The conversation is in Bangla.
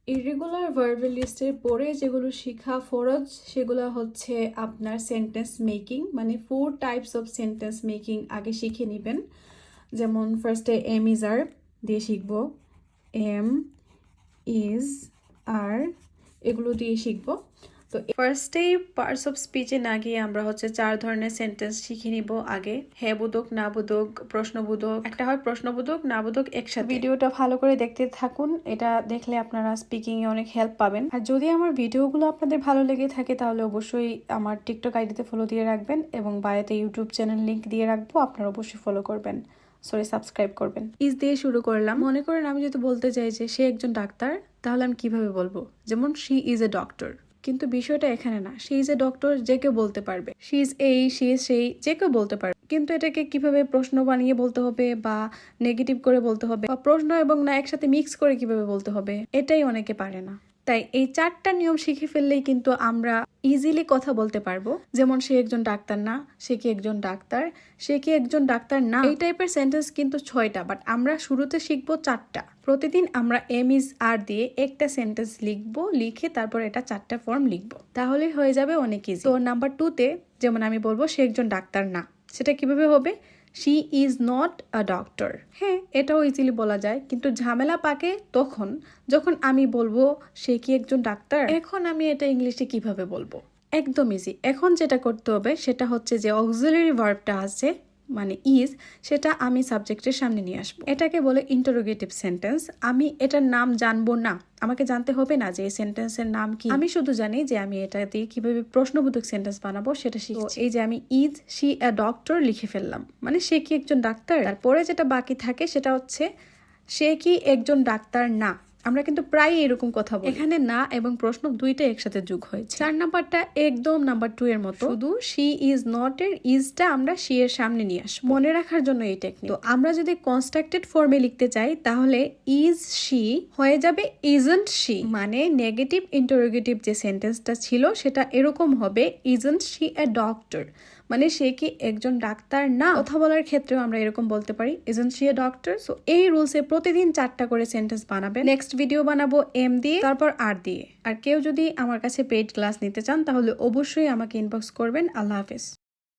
ইররেগুলার ভার্বের লিস্টের পরে যেগুলো শিখা ফরজ সেগুলো হচ্ছে আপনার সেন্টেন্স মেকিং, মানে 4 টাইপস অফ সেন্টেন্স মেকিং আগে শিখে নেবেন। যেমন ফার্স্টে এম ইজ আর দিয়ে শিখবো, এম ইজ আর এগুলো দিয়ে শিখবো। তো ফার্স্টেই পার্টস অফ স্পিচে না গিয়ে আমরা হচ্ছে 4 ধরনের সেন্টেন্স শিখে নিব আগে। হ্যাঁ বোধক, না বোধক, প্রশ্নবোধক, একটা হয় প্রশ্নবোধক না বোধক একসাথে। ভিডিওটা ভালো করে দেখতে থাকুন, এটা দেখলে আপনারা স্পিকিং এ অনেক হেল্প পাবেন। আর যদি আমার ভিডিওগুলো আপনাদের ভালো লেগে থাকে তাহলে অবশ্যই আমার টিকটক আইডিতে ফলো দিয়ে রাখবেন এবং বায়োতে ইউটিউব চ্যানেল লিংক দিয়ে রাখবো, আপনারা অবশ্যই ফলো করবেন, সাবস্ক্রাইব করবেন। ইজ দিয়ে শুরু করলাম। মনে করেন আমি যদি বলতে চাই যে সে একজন ডাক্তার, তাহলে আমি কিভাবে বলবো? যেমন শি ইজ এ ডক্টর, কিন্তু বিষয়টা এখানে না। শি ইজ এ ডক্টর যে কেউ বলতে পারবে, শি ইজ এই, শি ইজ সেই, যে কেউ বলতে পারবে, কিন্তু এটাকে কিভাবে প্রশ্ন বানিয়ে বলতে হবে বা নেগেটিভ করে বলতে হবে বা প্রশ্ন এবং না একসাথে মিক্স করে কিভাবে বলতে হবে, এটাই অনেকে পারে না। তাই এই 4টা নিয়ম শিখে ফেললেই কিন্তু আমরা ইজিলি কথা বলতে পারবো। যেমন সে একজন ডাক্তার না, সে কি একজন ডাক্তার, সে কি একজন ডাক্তার না, এই টাইপের সেন্টেন্স কিন্তু 6টা, বাট আমরা শুরুতে শিখবো 4টা। প্রতিদিন আমরা এম ইজ আর দিয়ে একটা সেন্টেন্স লিখবো, লিখে তারপর এটা 4টা ফর্ম লিখবো, তাহলে হয়ে যাবে অনেক ইজি। তো নাম্বার 2তে যেমন আমি বলবো সে একজন ডাক্তার না, সেটা কিভাবে হবে? She is not a doctor. হ্যাঁ, এটাও ইজিলি বলা যায়, কিন্তু ঝামেলা পাকে তখন যখন আমি বলবো সে কি একজন ডাক্তার। এখন আমি এটা ইংলিশে কিভাবে বলবো? একদম ইজি। এখন যেটা করতে হবে সেটা হচ্ছে যে অক্সিলারি ভার্বটা আছে মানে ইজ, সেটা আমি সাবজেক্টের সামনে নিয়ে আসবো। এটাকে বলে ইন্টারোগেটিভ সেন্টেন্স। আমি এটার নাম জানবো না, আমাকে জানতে হবে না যে এই সেন্টেন্সের নাম কি। আমি শুধু জানি যে আমি এটা দিয়ে কিভাবে প্রশ্নবোধক সেন্টেন্স বানাবো সেটা শিখছি। এই যে আমি ইজ শি আ ডক্টর লিখে ফেললাম, মানে সে কি একজন ডাক্তার। তারপরে যেটা বাকি থাকে সেটা হচ্ছে সে কি একজন ডাক্তার না। আমরা কিন্তু প্রায় এরকম কথা বলি, এখানে না এবং প্রশ্ন দুইটা একসাথে যোগ হয়েছে। 4 নাম্বারটা একদম নাম্বার 2 এর মতো, শুধু শি ইজ নট এর ইজটা আমরা শি এর সামনে নিয়ে আসবো, মনে রাখার জন্য এই টেকনিক। তো আমরা যদি কনস্ট্রাক্টেড ফর্মে লিখতে চাই তাহলে ইজ শি হয়ে যাবে ইজন্ট শি, মানে নেগেটিভ ইন্টারোগেটিভ যে সেন্টেন্সটা ছিল সেটা এরকম হবে ইজন্ট শি এ ডক্টর, মানে সে কি একজন ডাক্তার না। কথা বলার ক্ষেত্রেও আমরা এরকম বলতে পারি isn't she a doctor. So এই রুলসে প্রতিদিন 4টা করে সেন্টেন্স বানাবেন। নেক্সট ভিডিও বানাবো এম দিয়ে, তারপর আর দিয়ে। আর কেউ যদি আমার কাছে পেইড ক্লাস নিতে চান তাহলে অবশ্যই আমাকে ইনবক্স করবেন। আল্লাহ হাফেজ।